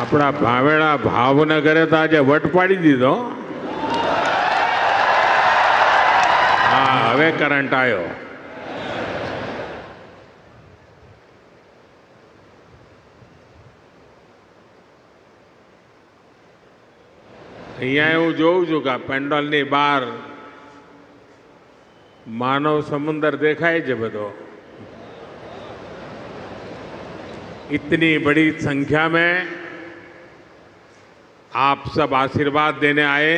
આપણા ભાવેણા ભાવનગરે તો આજે વટ પાડી દીધો. હા, હવે કરંટ આવ્યો. અહીંયા હું જોઉં છું કે પેન્ડોલની બહાર માનવ સમુદ્ર દેખાય છે બધો. इतनी बड़ी संख्या में आप सब आशीर्वाद देने आए,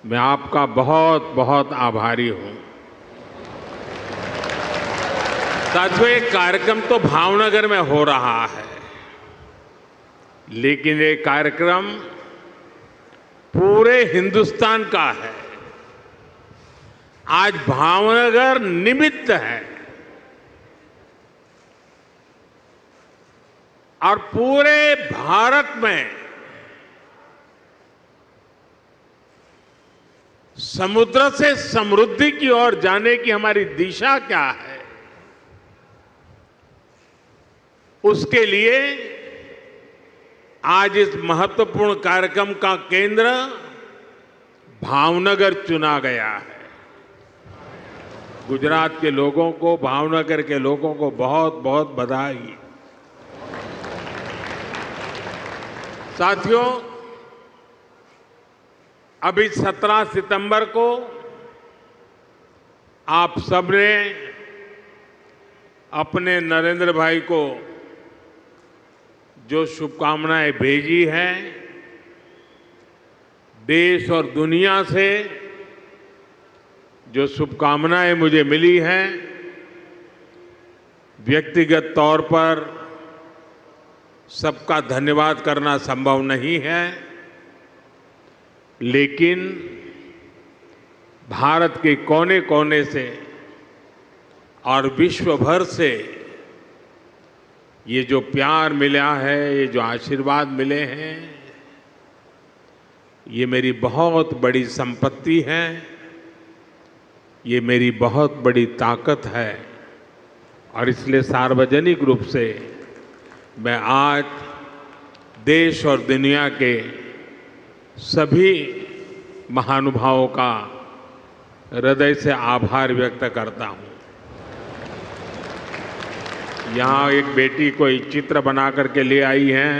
मैं आपका बहुत बहुत आभारी हूं. साथियों, ये कार्यक्रम तो भावनगर में हो रहा है, लेकिन ये कार्यक्रम पूरे हिंदुस्तान का है. आज भावनगर निमित्त है और पूरे भारत में समुद्र से समृद्धि की ओर जाने की हमारी दिशा क्या है, उसके लिए आज इस महत्वपूर्ण कार्यक्रम का केंद्र भावनगर चुना गया है. गुजरात के लोगों को, भावनगर के लोगों को बहुत बहुत बधाई. साथियों, अभी 17 सितंबर को आप सबने अपने नरेंद्र भाई को जो शुभकामनाएं भेजी हैं, देश और दुनिया से जो शुभकामनाएं मुझे मिली हैं, व्यक्तिगत तौर पर सबका धन्यवाद करना संभव नहीं है, लेकिन भारत के कोने कोने से और विश्व भर से ये जो प्यार मिला है, ये जो आशीर्वाद मिले हैं, ये मेरी बहुत बड़ी संपत्ति है, ये मेरी बहुत बड़ी ताकत है. और इसलिए सार्वजनिक रूप से मैं आज देश और दुनिया के सभी महानुभावों का हृदय से आभार व्यक्त करता हूं. यहाँ एक बेटी कोई चित्र बना करके ले आई है,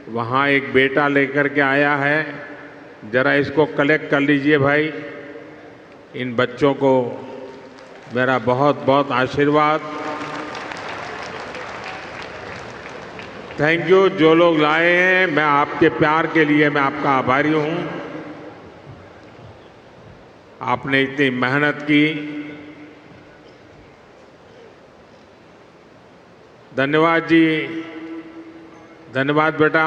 वहाँ एक बेटा लेकर के आया है. जरा इसको कलेक्ट कर लीजिए भाई. इन बच्चों को मेरा बहुत बहुत आशीर्वाद. Thank you. जो लोग लाए हैं, मैं आपके प्यार के लिए मैं आपका आभारी हूं. आपने इतनी मेहनत की. धन्यवाद जी, धन्यवाद बेटा.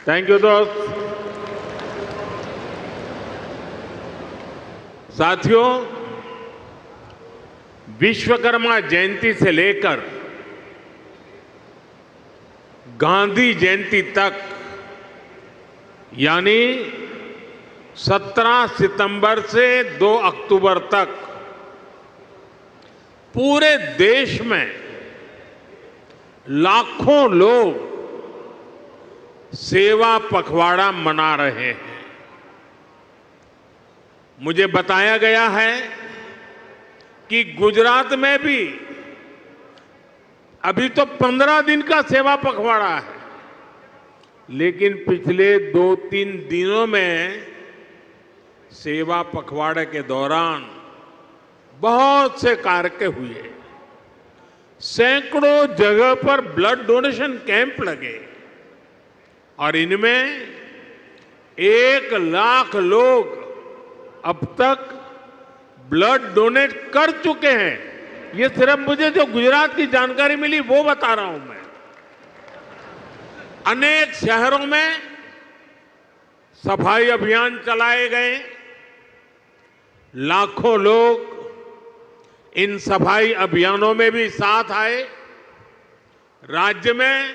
थैंक यू दोस्त. साथियों, विश्वकर्मा जयंती से लेकर गांधी जयंती तक, यानी 17 सितंबर से 2 अक्टूबर तक पूरे देश में लाखों लोग सेवा पखवाड़ा मना रहे हैं. मुझे बताया गया है कि गुजरात में भी अभी तो 15 दिन का सेवा पखवाड़ा है, लेकिन पिछले 2-3 दिनों में सेवा पखवाड़े के दौरान बहुत से कार्य हुए. सैकड़ों जगह पर ब्लड डोनेशन कैंप लगे और इनमें 1 लाख लोग अब तक ब्लड डोनेट कर चुके हैं. ये सिर्फ मुझे जो गुजरात की जानकारी मिली वो बता रहा हूं मैं. अनेक शहरों में सफाई अभियान चलाए गए. लाखों लोग इन सफाई अभियानों में भी साथ आए. राज्य में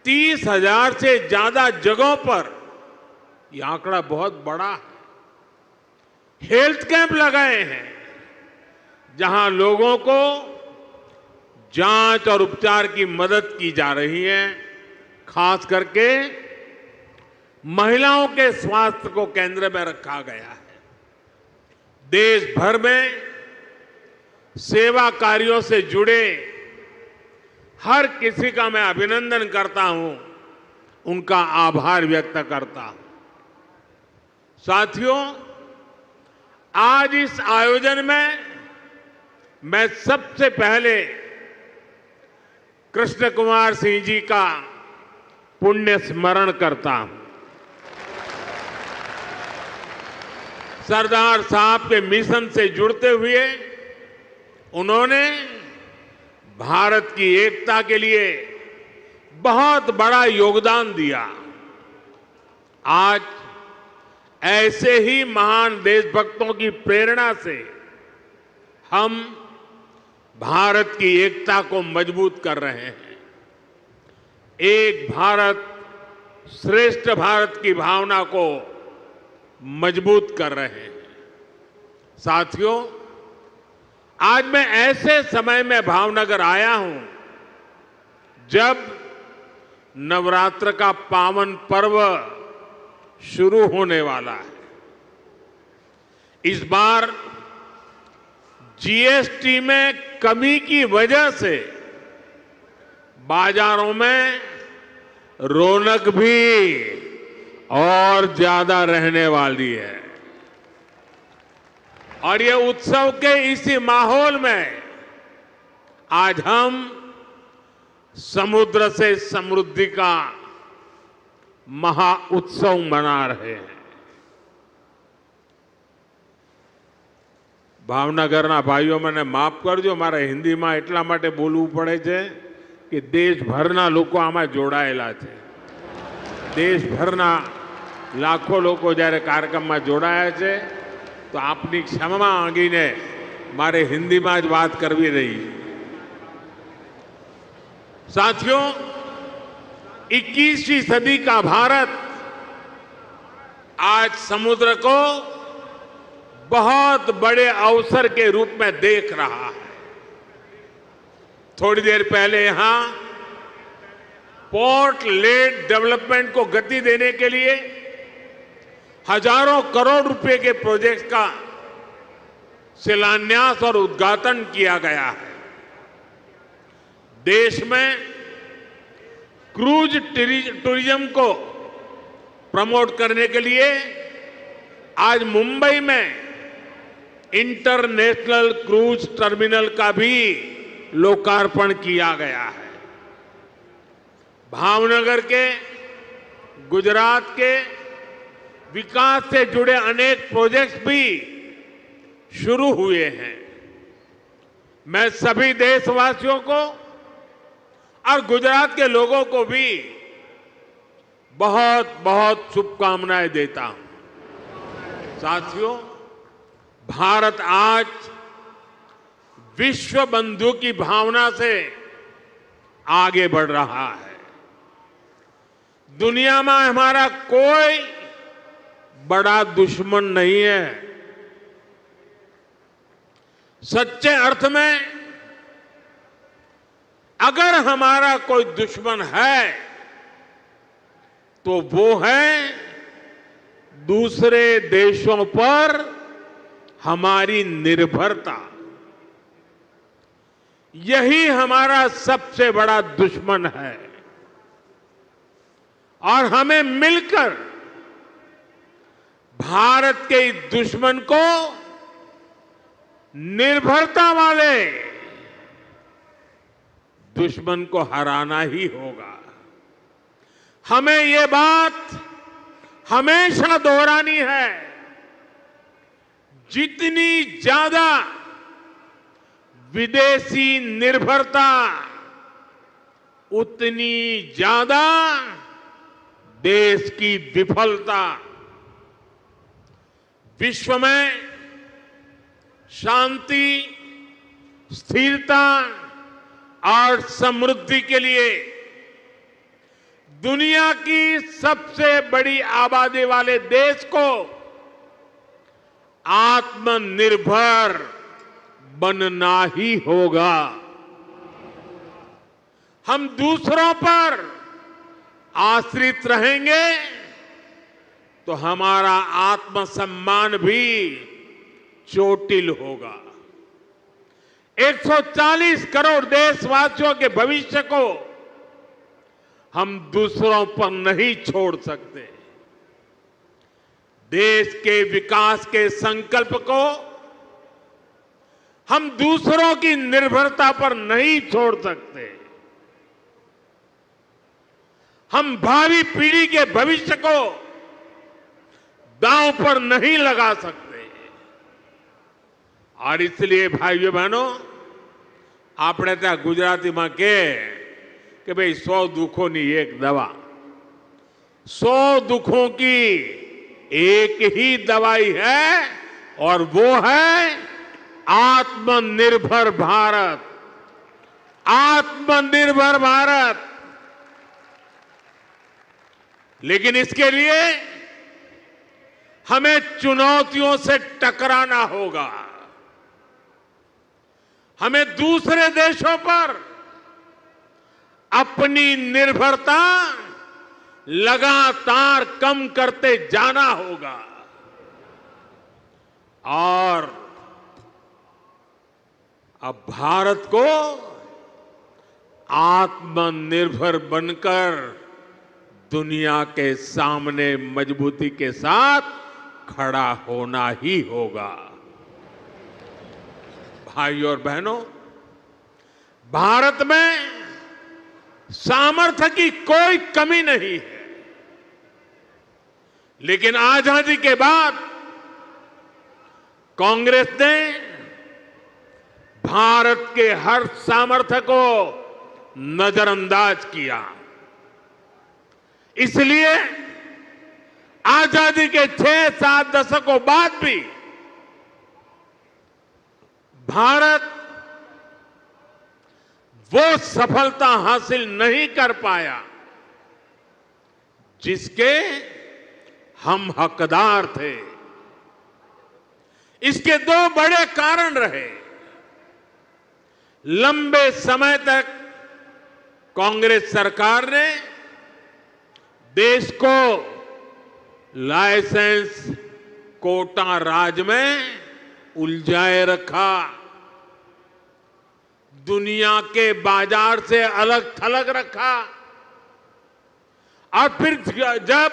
30,000 से ज्यादा जगहों पर, यह आंकड़ा बहुत बड़ा है, हेल्थ कैंप लगाए हैं, जहां लोगों को जांच और उपचार की मदद की जा रही है। खास करके महिलाओं के स्वास्थ्य को केंद्र में रखा गया है। देश भर में सेवा कार्यों से जुड़े हर किसी का मैं अभिनंदन करता हूं, उनका आभार व्यक्त करता हूं। साथियों, आज इस आयोजन में मैं सबसे पहले कृष्ण कुमार सिंह जी का पुण्य स्मरण करता हूं। सरदार साहब के मिशन से जुड़ते हुए उन्होंने भारत की एकता के लिए बहुत बड़ा योगदान दिया। आज ऐसे ही महान देशभक्तों की प्रेरणा से हम भारत की एकता को मजबूत कर रहे हैं। एक भारत श्रेष्ठ भारत की भावना को मजबूत कर रहे हैं। साथियों, आज मैं ऐसे समय में भावनगर आया हूं जब नवरात्र का पावन पर्व शुरू होने वाला है। इस बार जीएसटी में कमी की वजह से बाजारों में रौनक भी और ज्यादा रहने वाली है। और ये उत्सव के इसी माहौल में आज हम समुद्र से समृद्धि का महा उत्सव मना रहे हैं। ભાવનગરના ભાઈઓ મને માફ કરજો, મારે હિન્દીમાં એટલા માટે બોલવું પડે છે કે દેશભરના લોકો આમાં જોડાયેલા છે। દેશભરના લાખો લોકો જ્યારે કાર્યક્રમમાં જોડાયા છે, તો આપની ક્ષમા માંગીને મારે હિન્દીમાં જ વાત કરવી રહી। साथियों, 21वीं सदी का भारत आज समुद्र को बहुत बड़े अवसर के रूप में देख रहा है। थोड़ी देर पहले यहां पोर्ट लेड डेवलपमेंट को गति देने के लिए हजारों करोड़ रुपए के प्रोजेक्ट का शिलान्यास और उद्घाटन किया गया है। देश में क्रूज टूरिज्म को प्रमोट करने के लिए आज मुंबई में इंटरनेशनल क्रूज टर्मिनल का भी लोकार्पण किया गया है। भावनगर के, गुजरात के विकास से जुड़े अनेक प्रोजेक्ट्स भी शुरू हुए हैं। मैं सभी देशवासियों को और गुजरात के लोगों को भी बहुत बहुत शुभकामनाएं देता हूं। साथियों, भारत आज विश्व बंधु की भावना से आगे बढ़ रहा है। दुनिया में हमारा कोई बड़ा दुश्मन नहीं है। सच्चे अर्थ में अगर हमारा कोई दुश्मन है तो वो है दूसरे देशों पर हमारी निर्भरता। यही हमारा सबसे बड़ा दुश्मन है और हमें मिलकर भारत के इस दुश्मन को निर्भरता वाले दुश्मन को हराना ही होगा। हमें ये बात हमेशा दोहरानी है, जितनी ज्यादा विदेशी निर्भरता उतनी ज्यादा देश की विफलता। विश्व में शांति, स्थिरता और समृद्धि के लिए दुनिया की सबसे बड़ी आबादी वाले देश को आत्मनिर्भर बनना ही होगा। हम दूसरों पर आश्रित रहेंगे तो हमारा आत्मसम्मान भी चोटिल होगा। 140 करोड़ देशवासियों के भविष्य को हम दूसरों पर नहीं छोड़ सकते। देश के विकास के संकल्प को हम दूसरों की निर्भरता पर नहीं छोड़ सकते। हम भावी पीढ़ी के भविष्य को दांव पर नहीं लगा सकते। और इसलिए भाइयों बहनों, આપણે ત્યાં ગુજરાતીમાં કે ભાઈ 100 દુઃખોની એક દવા, 100 दुखों की एक ही दवाई है और वो है आत्मनिर्भर भारत। आत्मनिर्भर भारत। लेकिन इसके लिए हमें चुनौतियों से टकराना होगा। हमें दूसरे देशों पर अपनी निर्भरता लगातार कम करते जाना होगा और अब भारत को आत्मनिर्भर बनकर दुनिया के सामने मजबूती के साथ खड़ा होना ही होगा। भाइयों और बहनों, भारत में सामर्थ्य की कोई कमी नहीं है, लेकिन आजादी के बाद कांग्रेस ने भारत के हर सामर्थ्य को नजरअंदाज किया। इसलिए आजादी के 6-7 दशकों बाद भी भारत वो सफलता हासिल नहीं कर पाया जिसके हम हकदार थे। इसके 2 बड़े कारण रहे। लंबे समय तक कांग्रेस सरकार ने देश को लाइसेंस कोटा राज में उलझाए रखा, दुनिया के बाजार से अलग थलग रखा और फिर जब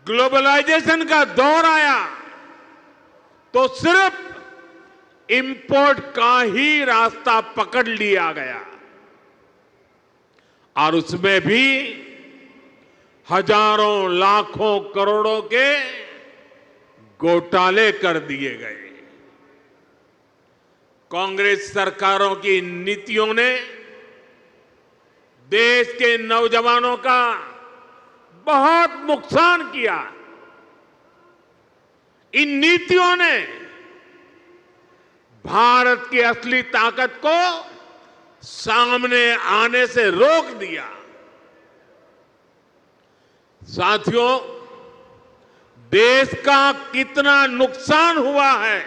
ग्लोबलाइजेशन का दौर आया तो सिर्फ इंपोर्ट का ही रास्ता पकड़ लिया गया और उसमें भी हजारों लाखों करोड़ों के घोटाले कर दिए गए। कांग्रेस सरकारों की नीतियों ने देश के नौजवानों का बहुत नुकसान किया। इन नीतियों ने भारत की असली ताकत को सामने आने से रोक दिया। साथियों, देश का कितना नुकसान हुआ है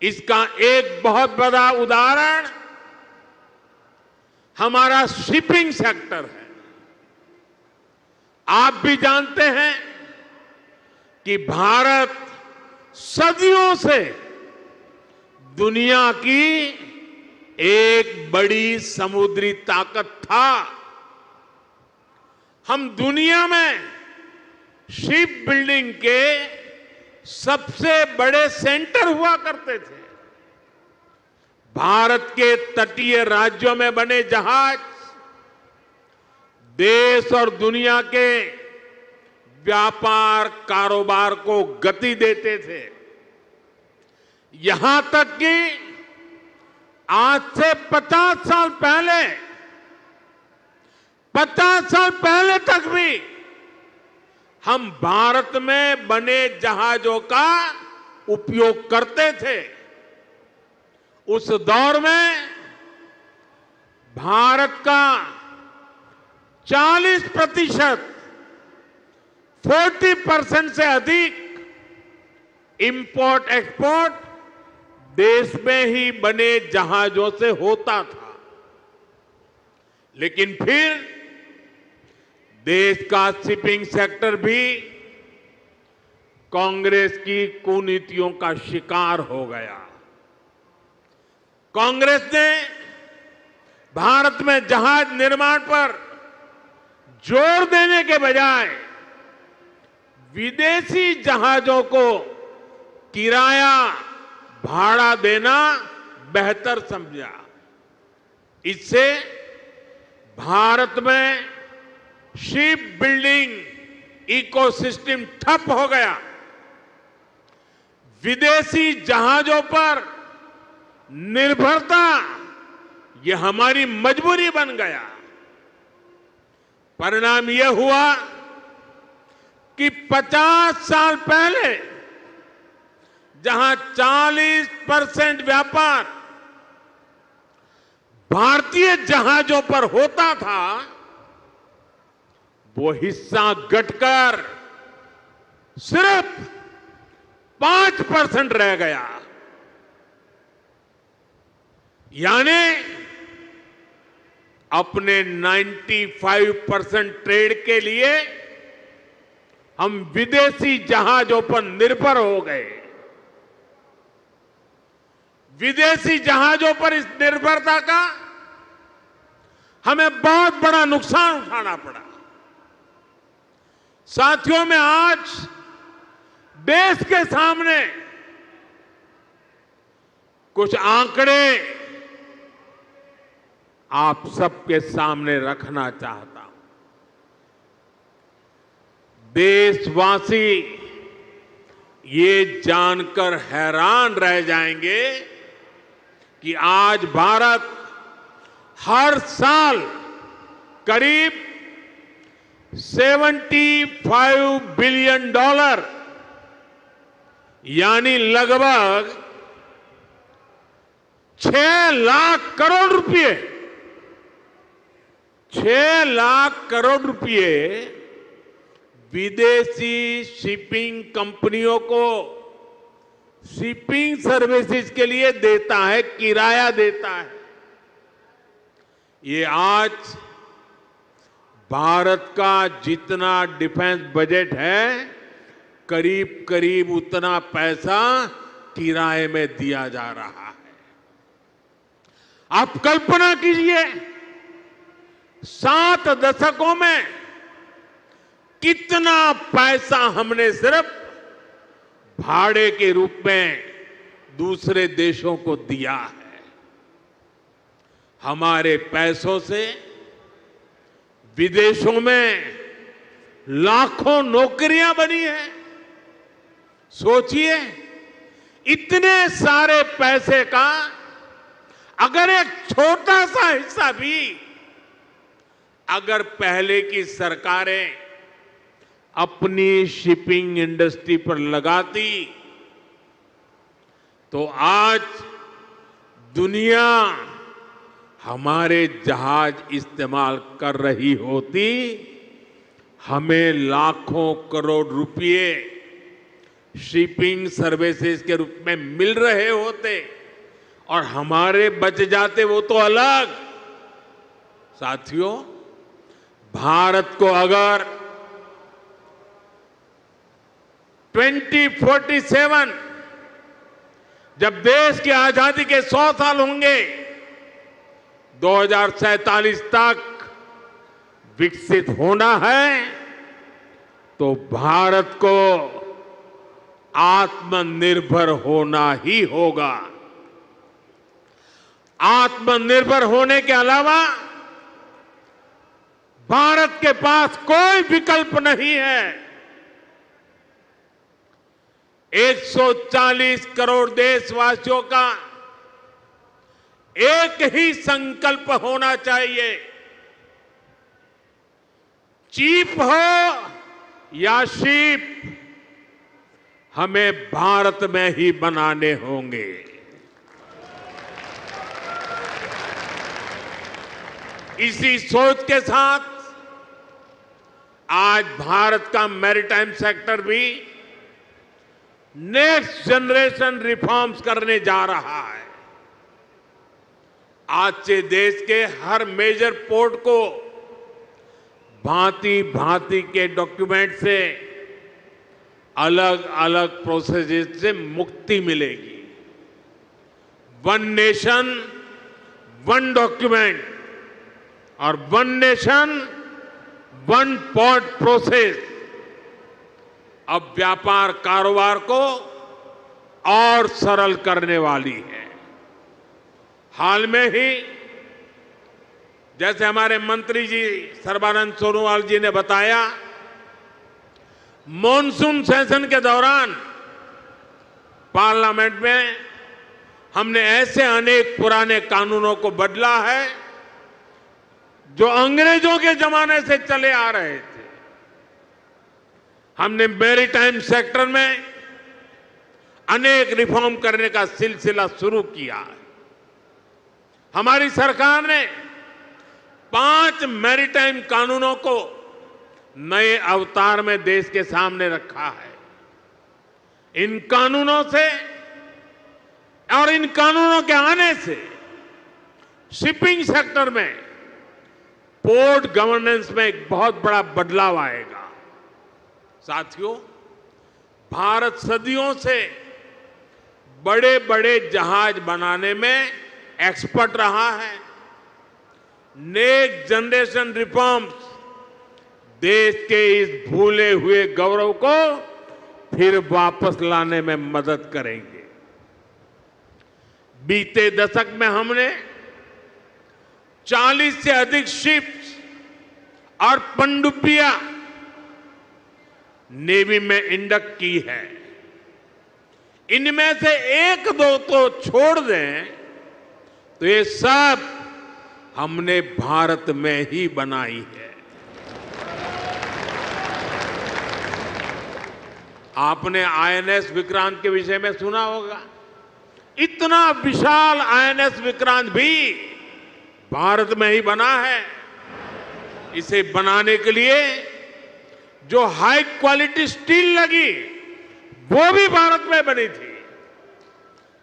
इसका एक बहुत बड़ा उदाहरण हमारा शिपिंग सेक्टर है। आप भी जानते हैं कि भारत सदियों से दुनिया की एक बड़ी समुद्री ताकत था। हम दुनिया में शिप बिल्डिंग के सबसे बड़े सेंटर हुआ करते थे। भारत के तटीय राज्यों में बने जहाज देश और दुनिया के व्यापार कारोबार को गति देते थे। यहां तक कि आज से 50 साल पहले तक भी हम भारत में बने जहाजों का उपयोग करते थे। उस दौर में भारत का 40% से अधिक इंपोर्ट एक्सपोर्ट देश में ही बने जहाजों से होता था। लेकिन फिर देश का शिपिंग सेक्टर भी कांग्रेस की कुनीतियों का शिकार हो गया। कांग्रेस ने भारत में जहाज निर्माण पर जोर देने के बजाय विदेशी जहाजों को किराया भाड़ा देना बेहतर समझा। इससे भारत में शिप बिल्डिंग इकोसिस्टम ठप हो गया। विदेशी जहाजों पर निर्भरता यह हमारी मजबूरी बन गया। परिणाम यह हुआ कि 50 साल पहले जहां 40% व्यापार भारतीय जहाजों पर होता था, वो हिस्सा घटकर सिर्फ 5% रह गया। यानी अपने 95% ट्रेड के लिए हम विदेशी जहाजों पर निर्भर हो गए। विदेशी जहाजों पर इस निर्भरता का हमें बहुत बड़ा नुकसान उठाना पड़ा। साथियों, में आज देश के सामने कुछ आंकड़े आप सबके सामने रखना चाहता हूं। देशवासी ये जानकर हैरान रह जाएंगे कि आज भारत हर साल करीब $75 बिलियन यानी लगभग 6 लाख करोड़ रुपए 6 लाख करोड़ रुपए विदेशी शिपिंग कंपनियों को शिपिंग सर्विसेज के लिए देता है, किराया देता है। ये आज भारत का जितना डिफेंस बजट है, करीब करीब उतना पैसा किराए में दिया जा रहा है। आप कल्पना कीजिए, 7 दशकों में कितना पैसा हमने सिर्फ भाड़े के रूप में दूसरे देशों को दिया है। हमारे पैसों से विदेशों में लाखों नौकरियां बनी हैं। सोचिए, इतने सारे पैसे का अगर एक छोटा सा हिस्सा भी अगर पहले की सरकारें अपनी शिपिंग इंडस्ट्री पर लगाती, तो आज दुनिया हमारे जहाज इस्तेमाल कर रही होती, हमें लाखों करोड़ रुपए शिपिंग सर्विसेज के रूप में मिल रहे होते और हमारे बच जाते वो तो अलग। साथियों, भारत को अगर 2047 जब देश की आजादी के 100 साल होंगे, 2047 तक विकसित होना है, तो भारत को आत्मनिर्भर होना ही होगा। आत्मनिर्भर होने के अलावा भारत के पास कोई विकल्प नहीं है। 140 करोड़ देशवासियों का एक ही संकल्प होना चाहिए। चीप हो या शिप, हमें भारत में ही बनाने होंगे। इसी सोच के साथ आज भारत का मैरीटाइम सेक्टर भी नेक्स्ट जनरेशन रिफॉर्म्स करने जा रहा है। आज से देश के हर मेजर पोर्ट को भांति भांति के डॉक्यूमेंट से अलग अलग प्रोसेस से मुक्ति मिलेगी। वन नेशन वन डॉक्यूमेंट और one nation one port process अब व्यापार कारोबार को और सरल करने वाली है। हाल में ही जैसे हमारे मंत्री जी सर्बानंद सोनोवाल जी ने बताया, मॉनसून सेशन के दौरान पार्लियामेंट में हमने ऐसे अनेक पुराने कानूनों को बदला है जो अंग्रेजों के जमाने से चले आ रहे थे। हमने मैरीटाइम सेक्टर में अनेक रिफॉर्म करने का सिलसिला शुरू किया है। हमारी सरकार ने 5 मैरीटाइम कानूनों को नए अवतार में देश के सामने रखा है। इन कानूनों से और इन कानूनों के आने से शिपिंग सेक्टर में पोर्ट गवर्नेंस में एक बहुत बड़ा बदलाव आएगा। साथियों, भारत सदियों से बड़े बड़े जहाज बनाने में एक्सपर्ट रहा है। नेक्स्ट जनरेशन रिफॉर्म्स देश के इस भूले हुए गौरव को फिर वापस लाने में मदद करेंगे। बीते दशक में हमने 40 से अधिक शिप्स और पनडुब्बियां नेवी में इंडक्ट की है। इनमें से एक दो तो छोड़ दें तो ये सब हमने भारत में ही बनाई है। आपने आईएनएस विक्रांत के विषय में सुना होगा। इतना विशाल आईएनएस विक्रांत भी भारत में ही बना है। इसे बनाने के लिए जो हाई क्वालिटी स्टील लगी वो भी भारत में बनी थी।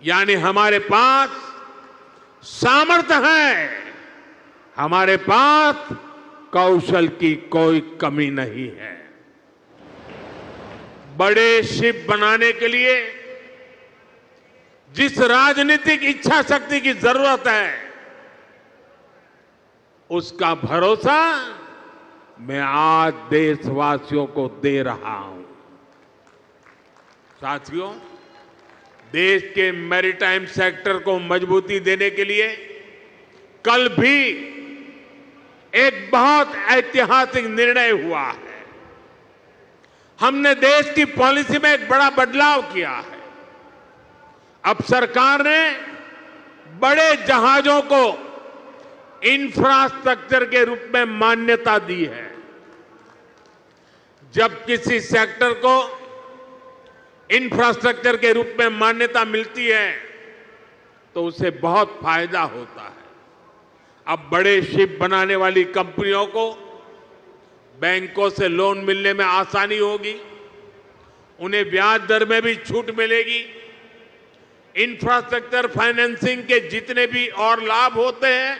यानी हमारे पास सामर्थ्य है, हमारे पास कौशल की कोई कमी नहीं है। बड़े शिप बनाने के लिए जिस राजनीतिक इच्छा शक्ति की जरूरत है उसका भरोसा मैं आज देशवासियों को दे रहा हूं। साथियों, देश के मैरीटाइम सेक्टर को मजबूती देने के लिए कल भी एक बहुत ऐतिहासिक निर्णय हुआ है। हमने देश की पॉलिसी में एक बड़ा बदलाव किया है। अब सरकार ने बड़े जहाजों को इंफ्रास्ट्रक्चर के रूप में मान्यता दी है। जब किसी सेक्टर को इंफ्रास्ट्रक्चर के रूप में मान्यता मिलती है तो उसे बहुत फायदा होता है। अब बड़े शिप बनाने वाली कंपनियों को बैंकों से लोन मिलने में आसानी होगी, उन्हें ब्याज दर में भी छूट मिलेगी। इंफ्रास्ट्रक्चर फाइनेंसिंग के जितने भी और लाभ होते हैं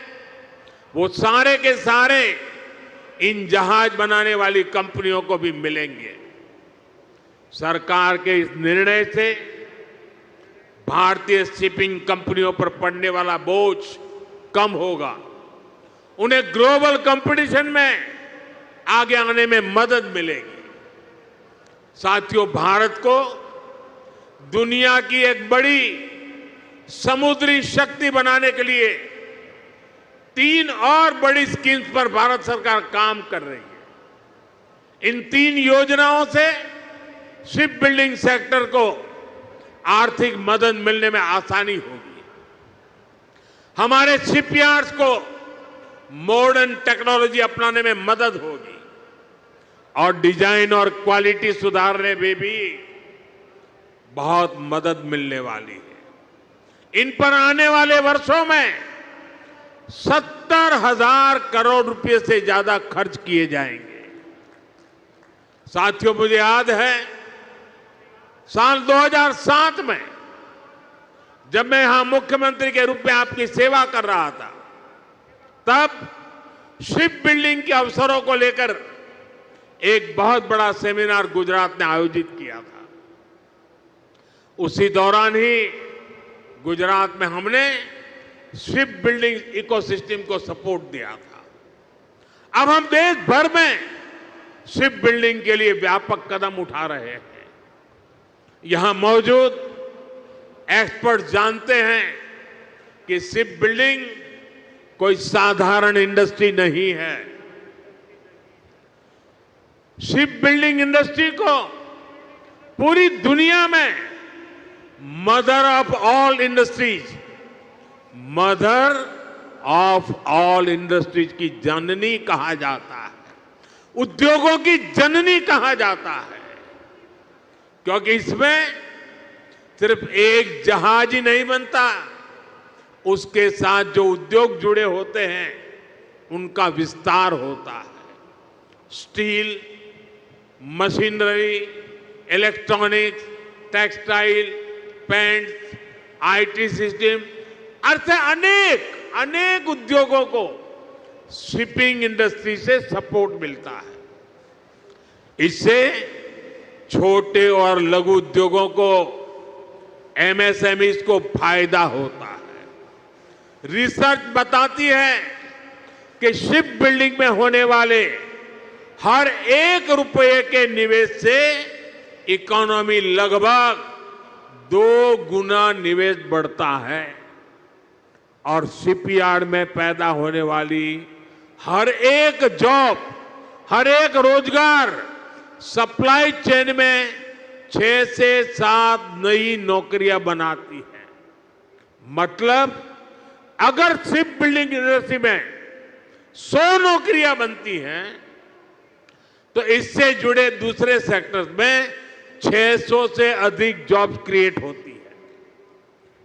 वो सारे के सारे इन जहाज बनाने वाली कंपनियों को भी मिलेंगे। सरकार के इस निर्णय से भारतीय शिपिंग कंपनियों पर पड़ने वाला बोझ कम होगा, उन्हें ग्लोबल कंपटीशन में आगे आने में मदद मिलेगी। साथियों, भारत को दुनिया की एक बड़ी समुद्री शक्ति बनाने के लिए 3 और बड़ी स्कीम्स पर भारत सरकार काम कर रही है। इन 3 योजनाओं से शिप बिल्डिंग सेक्टर को आर्थिक मदद मिलने में आसानी होगी। हमारे शिपयार्ड्स को मॉडर्न टेक्नोलॉजी अपनाने में मदद होगी और डिजाइन और क्वालिटी सुधारने में भी बहुत मदद मिलने वाली है। इन पर आने वाले वर्षों में 70,000 करोड़ रुपए से ज्यादा खर्च किए जाएंगे। साथियों, मुझे याद है साल 2007 में जब मैं यहां मुख्यमंत्री के रूप में आपकी सेवा कर रहा था तब शिप बिल्डिंग के अवसरों को लेकर एक बहुत बड़ा सेमिनार गुजरात ने आयोजित किया था। उसी दौरान ही गुजरात में हमने शिप बिल्डिंग इकोसिस्टम को सपोर्ट दिया था। अब हम देश भर में शिप बिल्डिंग के लिए व्यापक कदम उठा रहे हैं। यहां मौजूद एक्सपर्ट जानते हैं कि शिप बिल्डिंग कोई साधारण इंडस्ट्री नहीं है। शिप बिल्डिंग इंडस्ट्री को पूरी दुनिया में mother of all industries, mother of all industries की जननी कहा जाता है, उद्योगों की जननी कहा जाता है, क्योंकि इसमें सिर्फ एक जहाज ही नहीं बनता, उसके साथ जो उद्योग जुड़े होते हैं उनका विस्तार होता है। Steel, machinery, electronics, textile, paints, IT system, ऐसे अनेक उद्योगों को शिपिंग इंडस्ट्री से सपोर्ट मिलता है। इससे छोटे और लघु उद्योगों को, एमएसएमईज को फायदा होता है। रिसर्च बताती है कि शिप बिल्डिंग में होने वाले हर 1 रुपये के निवेश से इकोनॉमी लगभग 2 गुना निवेश बढ़ता है और शिपयार्ड में पैदा होने वाली हर एक जॉब, हर एक रोजगार सप्लाई चेन में 6 से 7 नई नौकरियां बनाती है। मतलब अगर शिप बिल्डिंग इंडस्ट्री में 100 नौकरियां बनती हैं तो इससे जुड़े दूसरे सेक्टर्स में 600 से अधिक जॉब्स क्रिएट होती है।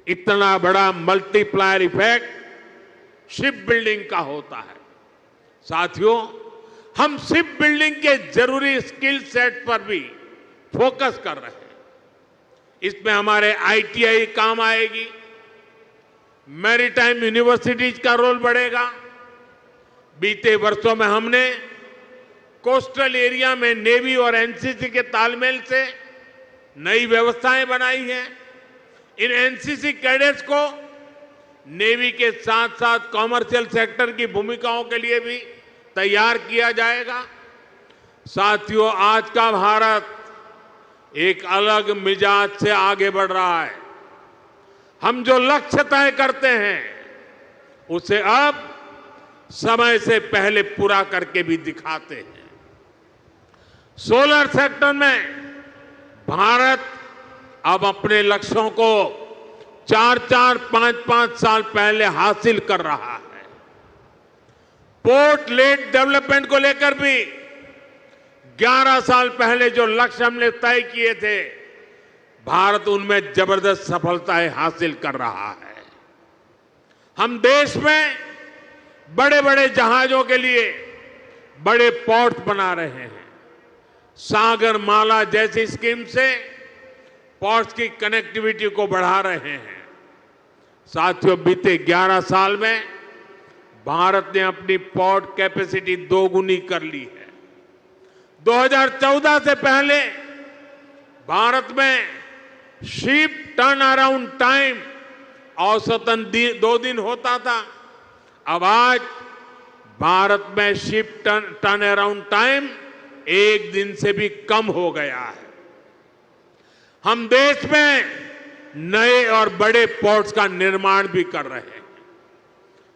इतना बड़ा मल्टीप्लायर इफेक्ट शिप बिल्डिंग का होता है। साथियों, हम शिप बिल्डिंग के जरूरी स्किल सेट पर भी फोकस कर रहे हैं। इसमें हमारे आईटीआई काम आएगी, मैरीटाइम यूनिवर्सिटीज का रोल बढ़ेगा। बीते वर्षों में हमने कोस्टल एरिया में नेवी और एनसीसी के तालमेल से नई व्यवस्थाएं बनाई हैं। इन एनसीसी कैडेट्स को नेवी के साथ साथ कॉमर्शियल सेक्टर की भूमिकाओं के लिए भी तैयार किया जाएगा। साथियों, आज का भारत एक अलग मिजाज से आगे बढ़ रहा है। हम जो लक्ष्य तय करते हैं उसे अब समय से पहले पूरा करके भी दिखाते हैं। सोलर सेक्टर में भारत अब अपने लक्ष्यों को 4-4, 5-5 साल पहले हासिल कर रहा है। पोर्ट लेड डेवलपमेंट को लेकर भी 11 साल पहले जो लक्ष्य हमने तय किए थे, भारत उनमें जबरदस्त सफलताएं हासिल कर रहा है। हम देश में बड़े बड़े जहाजों के लिए बड़े पोर्ट बना रहे हैं। सागर माला जैसी स्कीम से पोर्ट्स की कनेक्टिविटी को बढ़ा रहे हैं। साथियों, बीते 11 साल में भारत ने अपनी पोर्ट कैपेसिटी 2 गुनी कर ली है। 2014 से पहले भारत में शिप टर्न अराउंड टाइम औसतन 2 दिन होता था। अब आज भारत में शिप टर्न अराउंड टाइम 1 दिन से भी कम हो गया है। हम देश में नए और बड़े पोर्ट्स का निर्माण भी कर रहे हैं।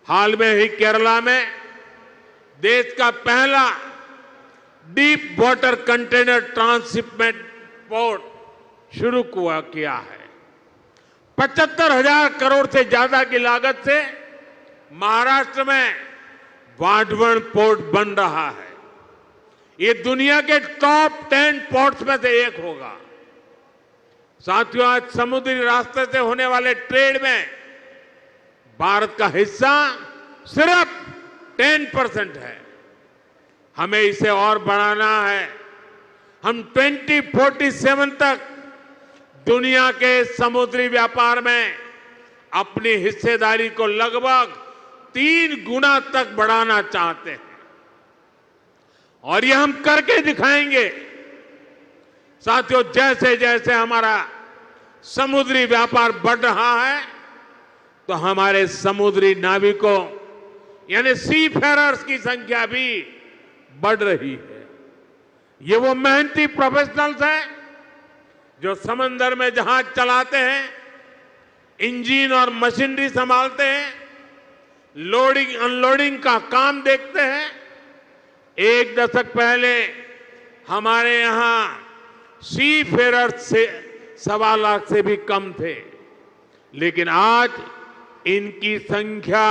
हाल में ही केरला में देश का पहला deep water container transshipment port शुरू किया है। 75,000 करोड़ से ज्यादा की लागत से महाराष्ट्र में वाढवण पोर्ट बन रहा है। ये दुनिया के टॉप 10 पोर्ट्स में से एक होगा। साथियों, आज समुद्री रास्ते से होने वाले ट्रेड में भारत का हिस्सा सिर्फ 10% है। हमें इसे और बढ़ाना है। हम 2047 तक दुनिया के समुद्री व्यापार में अपनी हिस्सेदारी को लगभग 3 गुना तक बढ़ाना चाहते हैं और ये हम करके दिखाएंगे। साथियों, जैसे जैसे हमारा समुद्री व्यापार बढ़ रहा है तो हमारे समुद्री नाविकों यानी सी फेरर्स की संख्या भी बढ़ रही है। ये वो मेहनती प्रोफेशनल्स हैं जो समंदर में जहाज चलाते हैं, इंजन और मशीनरी संभालते हैं, लोडिंग अनलोडिंग का काम देखते हैं। 1 दशक पहले हमारे यहां सी फेरर्स से 1.25 लाख से भी कम थे, लेकिन आज इनकी संख्या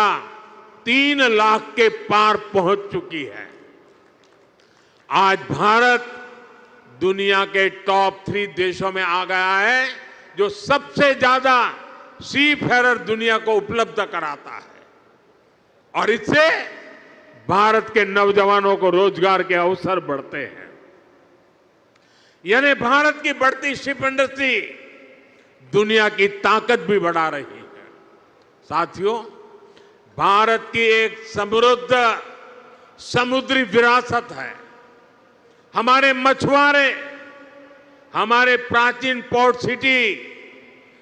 3 लाख के पार पहुंच चुकी है। आज भारत दुनिया के टॉप 3 देशों में आ गया है जो सबसे ज्यादा सी फेरर दुनिया को उपलब्ध कराता है और इससे भारत के नौजवानों को रोजगार के अवसर बढ़ते हैं। यानी भारत की बढ़ती शिप इंडस्ट्री दुनिया की ताकत भी बढ़ा रही है। साथियों, भारत की एक समृद्ध समुद्री विरासत है। हमारे मछुआरे, हमारे प्राचीन पोर्ट सिटी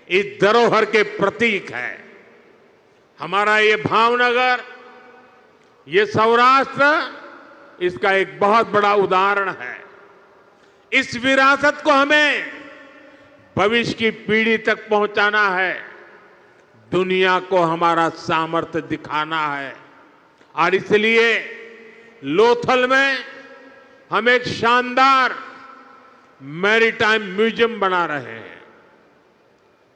इस धरोहर के प्रतीक है। हमारा ये भावनगर, ये सौराष्ट्र इसका एक बहुत बड़ा उदाहरण है। इस विरासत को हमें भविष्य की पीढ़ी तक पहुंचाना है, दुनिया को हमारा सामर्थ्य दिखाना है और इसलिए लोथल में हम एक शानदार मैरीटाइम म्यूजियम बना रहे हैं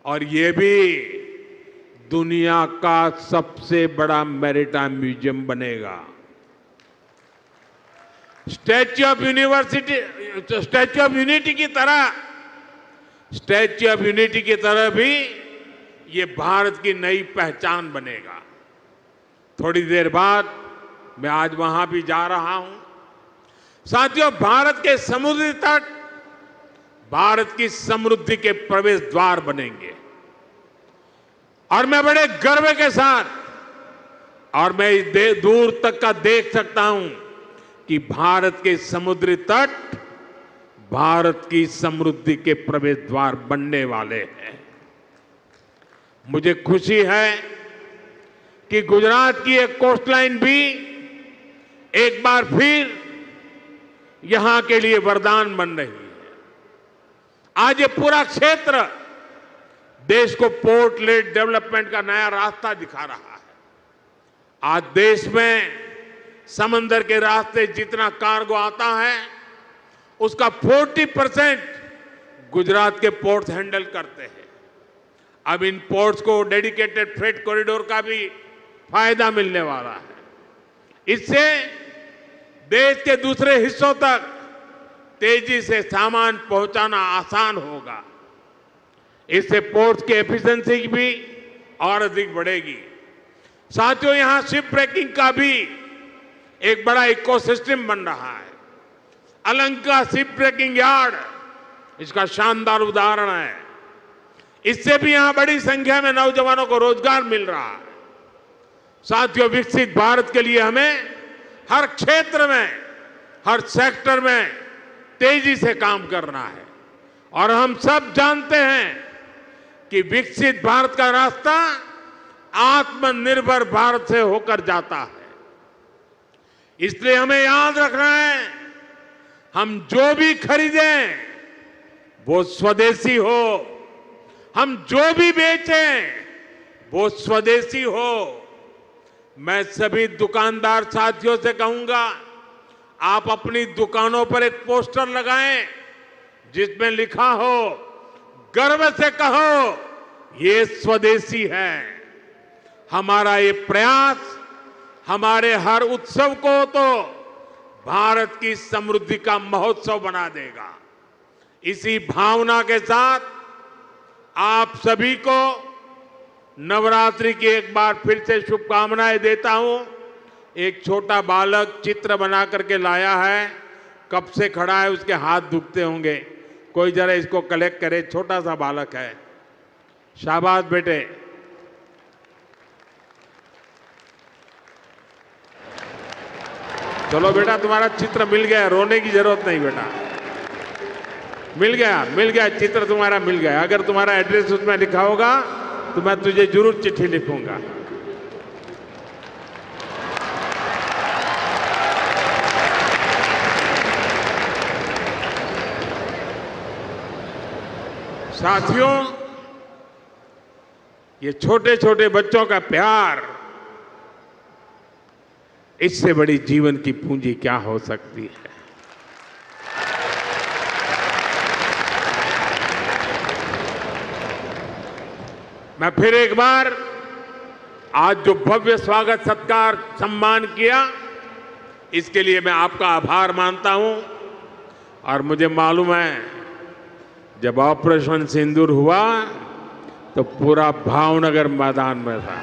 और ये भी दुनिया का सबसे बड़ा मैरीटाइम म्यूजियम बनेगा। स्टैच्यू ऑफ यूनिटी की तरह भी ये भारत की नई पहचान बनेगा। थोड़ी देर बाद मैं आज वहां भी जा रहा हूं। साथियों, भारत के समुद्री तट भारत की समृद्धि के प्रवेश द्वार बनेंगे और मैं बड़े गर्व के साथ और मैं दूर तक का देख सकता हूं कि भारत के समुद्री तट भारत की समृद्धि के प्रवेश द्वार बनने वाले हैं। मुझे खुशी है कि गुजरात की एक कोस्टलाइन भी एक बार फिर यहां के लिए वरदान बन रही है। आज ये पूरा क्षेत्र देश को पोर्ट लेड डेवलपमेंट का नया रास्ता दिखा रहा है। आज देश में समंदर के रास्ते जितना कार्गो आता है उसका 40% गुजरात के पोर्ट्स हैंडल करते हैं। अब इन पोर्ट्स को डेडिकेटेड फ्रेट कॉरिडोर का भी फायदा मिलने वाला है। इससे देश के दूसरे हिस्सों तक तेजी से सामान पहुंचाना आसान होगा। इससे पोर्ट्स की एफिशिएंसी भी और अधिक बढ़ेगी। साथियों, यहां शिप ब्रेकिंग का भी एक बड़ा इकोसिस्टम बन रहा है। अलंका शिप ब्रेकिंग यार्ड इसका शानदार उदाहरण है। इससे भी यहां बड़ी संख्या में नौजवानों को रोजगार मिल रहा है। साथियों, विकसित भारत के लिए हमें हर क्षेत्र में, हर सेक्टर में तेजी से काम करना है और हम सब जानते हैं कि विकसित भारत का रास्ता आत्मनिर्भर भारत से होकर जाता है। इसलिए हमें याद रखना है, हम जो भी खरीदें वो स्वदेशी हो, हम जो भी बेचें वो स्वदेशी हो। मैं सभी दुकानदार साथियों से कहूंगा, आप अपनी दुकानों पर एक पोस्टर लगाएं जिसमें लिखा हो, गर्व से कहो ये स्वदेशी है। हमारा ये प्रयास हमारे हर उत्सव को तो भारत की समृद्धि का महोत्सव बना देगा। इसी भावना के साथ आप सभी को नवरात्रि की एक बार फिर से शुभकामनाएं देता हूं। एक छोटा बालक चित्र बना करके लाया है, कब से खड़ा है, उसके हाथ दुखते होंगे। कोई जरा इसको कलेक्ट करे, छोटा सा बालक है। शाबाश बेटे। चलो बेटा, तुम्हारा चित्र मिल गया, रोने की जरूरत नहीं बेटा। मिल गया चित्र तुम्हारा मिल गया। अगर तुम्हारा एड्रेस उसमें लिखा होगा तो मैं तुझे जरूर चिट्ठी लिखूंगा। साथियों, ये छोटे छोटे बच्चों का प्यार, इससे बड़ी जीवन की पूंजी क्या हो सकती है। मैं फिर एक बार आज जो भव्य स्वागत सत्कार सम्मान किया, इसके लिए मैं आपका आभार मानता हूं। और मुझे मालूम है, जब ऑपरेशन सिंदूर हुआ तो पूरा भावनगर मैदान में था।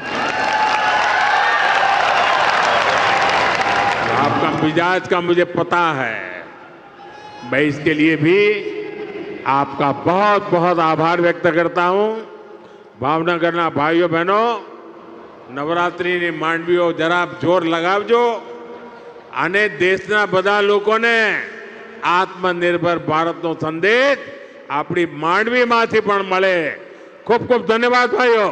आपका मिजाज का मुझे पता है। मैं इसके लिए भी आपका बहुत बहुत आभार व्यक्त करता हूं। भावनगરના ભાઈઓ બહેનો, નવરાત્રિની માંડવીઓ જરા જોર લગાવજો અને દેશના બધા લોકોને આત્મનિર્ભર ભારતનો સંદેશ આપણી માંડવીમાંથી પણ મળે। ખૂબ ખૂબ ધન્યવાદ ભાઈઓ।